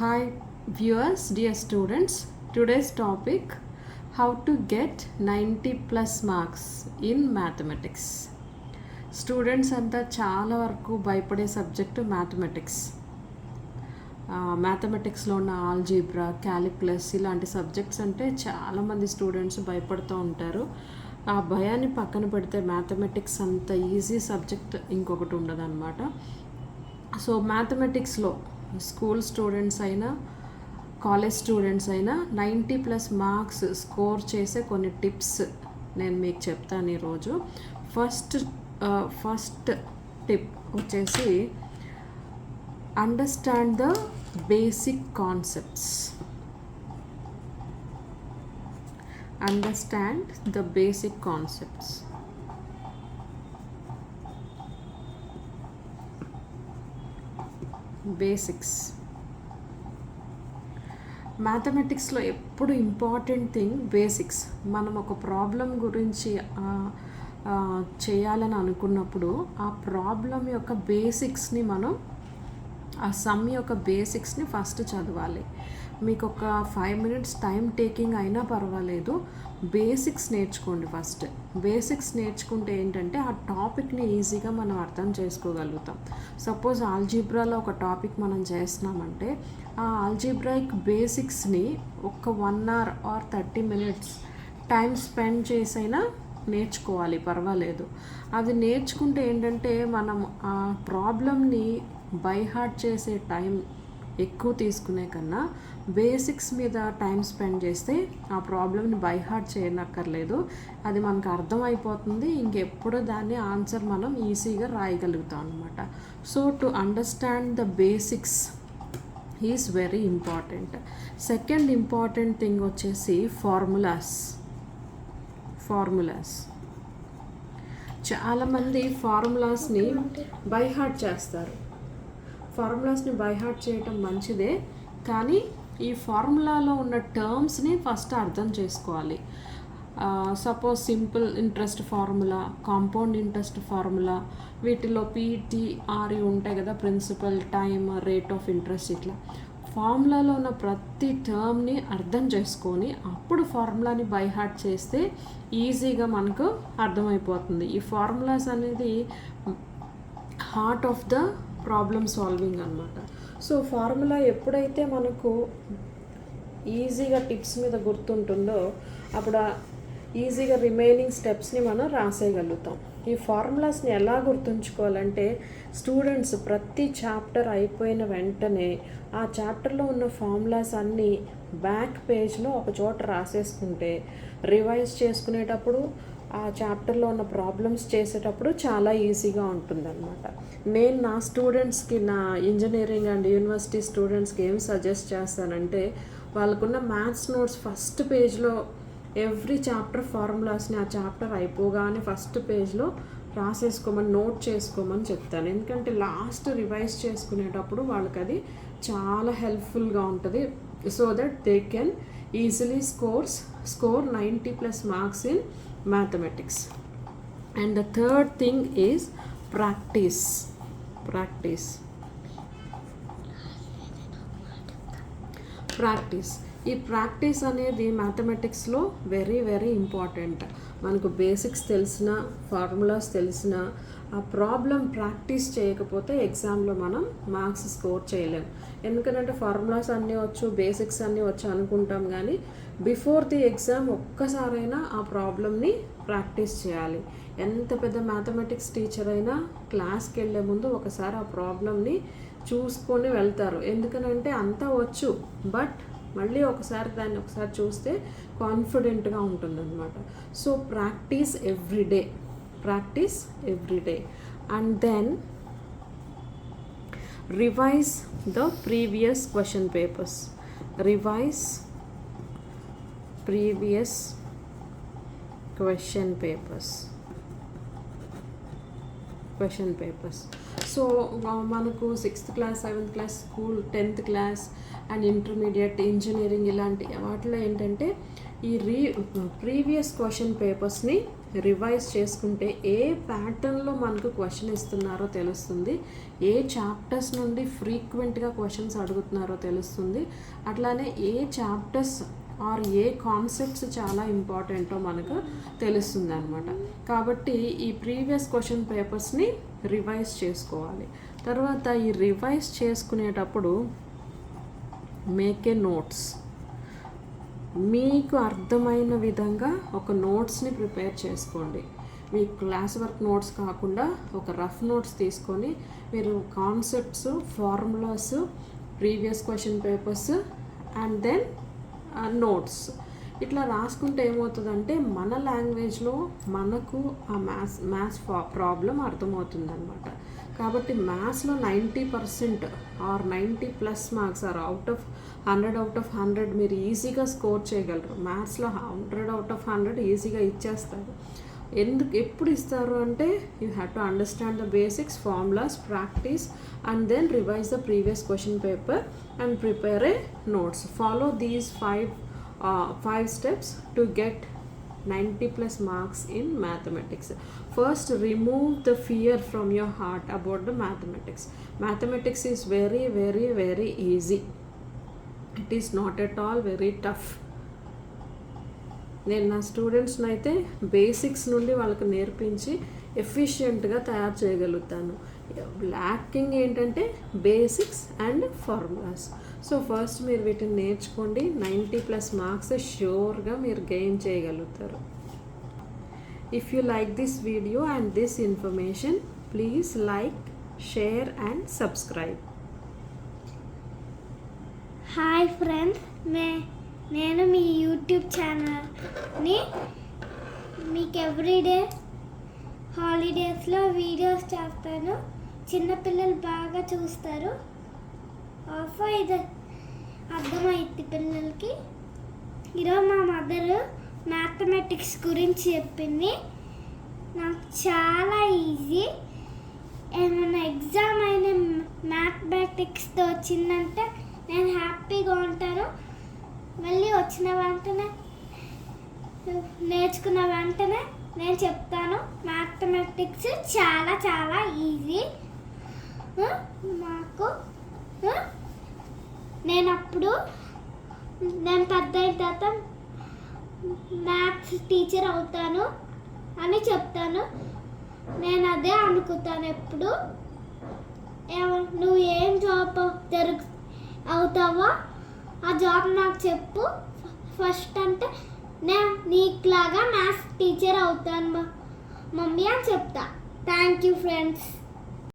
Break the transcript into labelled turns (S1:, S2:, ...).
S1: Hi viewers, dear students. Today's topic, how to get 90 plus marks in mathematics. Students అంతా చాలా వరకు భయపడే subject mathematics. మ్యాథమెటిక్స్లో ఉన్న algebra, calculus ఇలాంటి సబ్జెక్ట్స్ అంటే చాలామంది స్టూడెంట్స్ భయపడుతూ ఉంటారు. ఆ భయాన్ని పక్కన పెడితే మ్యాథమెటిక్స్ అంత ఈజీ సబ్జెక్ట్ ఇంకొకటి ఉండదు అనమాట. సో మ్యాథమెటిక్స్లో స్కూల్ స్టూడెంట్స్ అయినా కాలేజ్ స్టూడెంట్స్ అయినా 90+ మార్క్స్ స్కోర్ చేసే కొన్ని టిప్స్ నేను మీకు చెప్తాను ఈరోజు. ఫస్ట్ టిప్ వచ్చేసి understand the basic concepts. Understand the basic concepts. Basics మ్యాథమెటిక్స్లో ఎప్పుడు ఇంపార్టెంట్ థింగ్ బేసిక్స్. మనం ఒక ప్రాబ్లం గురించి చేయాలని అనుకున్నప్పుడు ఆ ప్రాబ్లం యొక్క బేసిక్స్ని ఆ సమ్ యొక్క బేసిక్స్ని ఫస్ట్ చదవాలి. మీకు ఒక 5 minutes టైం టేకింగ్ అయినా పర్వాలేదు, బేసిక్స్ నేర్చుకోండి ఫస్ట్. బేసిక్స్ నేర్చుకుంటే ఏంటంటే ఆ టాపిక్ని ఈజీగా మనం అర్థం చేసుకోగలుగుతాం. సపోజ్ ఆల్జీబ్రాలో ఒక టాపిక్ మనం చేస్తున్నామంటే ఆ ఆల్జీబ్రాయిక్ బేసిక్స్ని ఒక 1 hour or 30 minutes time spend చేసైనా నేర్చుకోవాలి, పర్వాలేదు. అది నేర్చుకుంటే ఏంటంటే మనం ఆ ప్రాబ్లమ్ని బై హార్ట్ చేసే టైం ఎక్కువ తీసుకునే కన్నా బేసిక్స్ మీద టైం స్పెండ్ చేస్తే ఆ ప్రాబ్లమ్ని బై హార్ట్ చేయనక్కర్లేదు, అది మనకు అర్థమైపోతుంది. ఇంకెప్పుడు దాన్ని ఆన్సర్ మనం ఈజీగా రాయగలుగుతాం అనమాట. So to understand the basics is very important. Second important thing వచ్చేసి ఫార్ములాస్. చాలామంది ఫార్ములాస్ని బై హార్ట్ చేస్తారు. ఫార్ములాస్ని బై హార్ట్ చేయటం మంచిదే, కానీ ఈ ఫార్ములాలో ఉన్న టర్మ్స్ని ఫస్ట్ అర్థం చేసుకోవాలి. Suppose simple interest formula, compound interest formula, వీటిలో PTRE ఉంటాయి కదా, principal, time, rate of interest. ఇట్లా ఫార్ములాలో ఉన్న ప్రతి టర్మ్ని అర్థం చేసుకొని అప్పుడు ఫార్ములాని బై హార్ట్ చేస్తే ఈజీగా మనకు అర్థమైపోతుంది. ఈ ఫార్ములాస్ అనేది heart of the problem solving అనమాట. సో ఫార్ములా ఎప్పుడైతే మనకు ఈజీగా టిప్స్ మీద గుర్తుంటుందో అప్పుడు ఈజీగా రిమైనింగ్ స్టెప్స్ని మనం రాసేయగలుగుతాం. ఈ ఫార్ములాస్ని ఎలా గుర్తుంచుకోవాలంటే స్టూడెంట్స్ ప్రతి చాప్టర్ అయిపోయిన వెంటనే ఆ చాప్టర్లో ఉన్న ఫార్ములాస్ అన్నీ బ్యాక్ పేజ్లో ఒక చోట రాసేసుకుంటే రివైజ్ చేసుకునేటప్పుడు ఆ చాప్టర్లో ఉన్న ప్రాబ్లమ్స్ చేసేటప్పుడు చాలా ఈజీగా ఉంటుందన్నమాట. నేను నా స్టూడెంట్స్కి, నా ఇంజనీరింగ్ అండ్ యూనివర్సిటీ స్టూడెంట్స్కి ఏం సజెస్ట్ చేస్తానంటే వాళ్ళకున్న మ్యాథ్స్ నోట్స్ ఫస్ట్ పేజ్లో ఎవ్రీ చాప్టర్ ఫార్ములాస్ని ఆ చాప్టర్ అయిపోగానే ఫస్ట్ పేజ్లో రాసేసుకోమని, నోట్ చేసుకోమని చెప్తాను. ఎందుకంటే లాస్ట్ రివైజ్ చేసుకునేటప్పుడు వాళ్ళకి అది చాలా హెల్ప్ఫుల్గా ఉంటుంది. So that they can easily score 90+ marks in mathematics. And the third thing is practice. ఈ ప్రాక్టీస్ అనేది మ్యాథమెటిక్స్లో వెరీ వెరీ ఇంపార్టెంట్. మనకు బేసిక్స్ తెలిసిన, ఫార్ములాస్ తెలిసిన, ఆ ప్రాబ్లం ప్రాక్టీస్ చేయకపోతే ఎగ్జామ్లో మనం మార్క్స్ స్కోర్ చేయలేం. ఎందుకంటే ఫార్ములాస్ అన్నీ వచ్చు, బేసిక్స్ అన్నీ వచ్చు అనుకుంటాం, కానీ బిఫోర్ ది ఎగ్జామ్ ఒక్కసారైనా ఆ ప్రాబ్లమ్ని ప్రాక్టీస్ చేయాలి. ఎంత పెద్ద మ్యాథమెటిక్స్ టీచర్ అయినా క్లాస్కి వెళ్ళే ముందు ఒకసారి ఆ ప్రాబ్లమ్ని చూసుకొని వెళ్తారు. ఎందుకనంటే అంతా వచ్చు, బట్ మళ్ళీ దాన్ని ఒకసారి చూస్తే కాన్ఫిడెంట్గా ఉంటుందన్నమాట. So practice everyday and then revise the previous question papers. So మనకు 6th class 7th class school 10th class and intermediate engineering ఇలాంటి వాటిలో ఏంటంటే ఈ ప్రీవియస్ క్వశ్చన్ పేపర్స్ని రివైజ్ చేసుకుంటే ఏ ప్యాటర్న్లో మనకు క్వశ్చన్ ఇస్తున్నారో తెలుస్తుంది, ఏ చాప్టర్స్ నుండి ఫ్రీక్వెంట్గా క్వశ్చన్స్ అడుగుతున్నారో తెలుస్తుంది, అట్లానే ఏ చాప్టర్స్ ఆర్ ఏ కాన్సెప్ట్స్ చాలా ఇంపార్టెంటో మనకు తెలుస్తుంది అనమాట. కాబట్టి ఈ ప్రీవియస్ క్వశ్చన్ పేపర్స్ని రివైజ్ చేసుకోవాలి. తర్వాత ఈ రివైజ్ చేసుకునేటప్పుడు మేక్ ఏ నోట్స్. మీకు అర్థమైన విధంగా ఒక నోట్స్ని ప్రిపేర్ చేసుకోండి. మీ క్లాస్ వర్క్ నోట్స్ కాకుండా ఒక రఫ్ నోట్స్ తీసుకొని మీరు concepts, formulas, previous question papers and then notes ఇట్లా రాసుకుంటే ఏమవుతుందంటే మన లాంగ్వేజ్లో మనకు ఆ మ్యాథ్స్ ప్రాబ్లం అర్థమవుతుంది అనమాట. కాబట్టి మ్యాథ్స్లో 90% or 90+ marks or out of 100 మీరు ఈజీగా స్కోర్ చేయగలరు. మ్యాథ్స్లో 100 ఈజీగా ఇచ్చేస్తారు. ఎప్పుడు ఇస్తారు అంటే you have to understand the basics, formulas, practice and then revise the previous question paper and prepare a notes. Follow these 5 steps to get 90+ marks in mathematics. First, remove the fear from your heart about the mathematics. Mathematics is very, very, very easy. It is not at all very tough. నేను నా స్టూడెంట్స్ని అయితే basics నుండి వాళ్ళకి నేర్పించి ఎఫిషియెంట్గా తయారు చేయగలుగుతాను. Locking ఏంటంటే basics and formulas. So first మీరు వీటిని నేర్చుకోండి. 90+ మార్క్స్ ష్యూర్గా మీరు గెయిన్ చేయగలుగుతారు. If you like this video and this information, please like, share and subscribe.
S2: Hi friends, నేను మీ యూట్యూబ్ ఛానల్ని మీకు ఎవ్రీడే హాలిడేస్లో వీడియోస్ చేస్తాను. చిన్నపిల్లలు బాగా చూస్తారు. ఇది అర్థమైంది పిల్లలకి. ఈరోజు మా మదర్ మ్యాథమెటిక్స్ గురించి చెప్పింది. నాకు చాలా ఈజీ. ఏమైనా ఎగ్జామ్ అయిన మ్యాథమెటిక్స్తో వచ్చిందంటే నేను హ్యాపీగా ఉంటాను. మళ్ళీ వచ్చిన వెంటనే నేర్చుకున్న వెంటనే నేను చెప్తాను. మ్యాథమెటిక్స్ చాలా చాలా ఈజీ మాకు. నేను పెద్ద అయిన తర్వాత మ్యాథ్స్ టీచర్ అవుతాను అని చెప్తాను. నేను అదే అనుకుంటాను ఎప్పుడు. నువ్వు ఏం జాబ్ అవుతావో ఆ జాబ్ నాకు చెప్పు ఫస్ట్ అంటే నేను నీకులాగా మ్యాథ్స్ టీచర్ అవుతాను మమ్మీ అని చెప్తా. Thank you friends.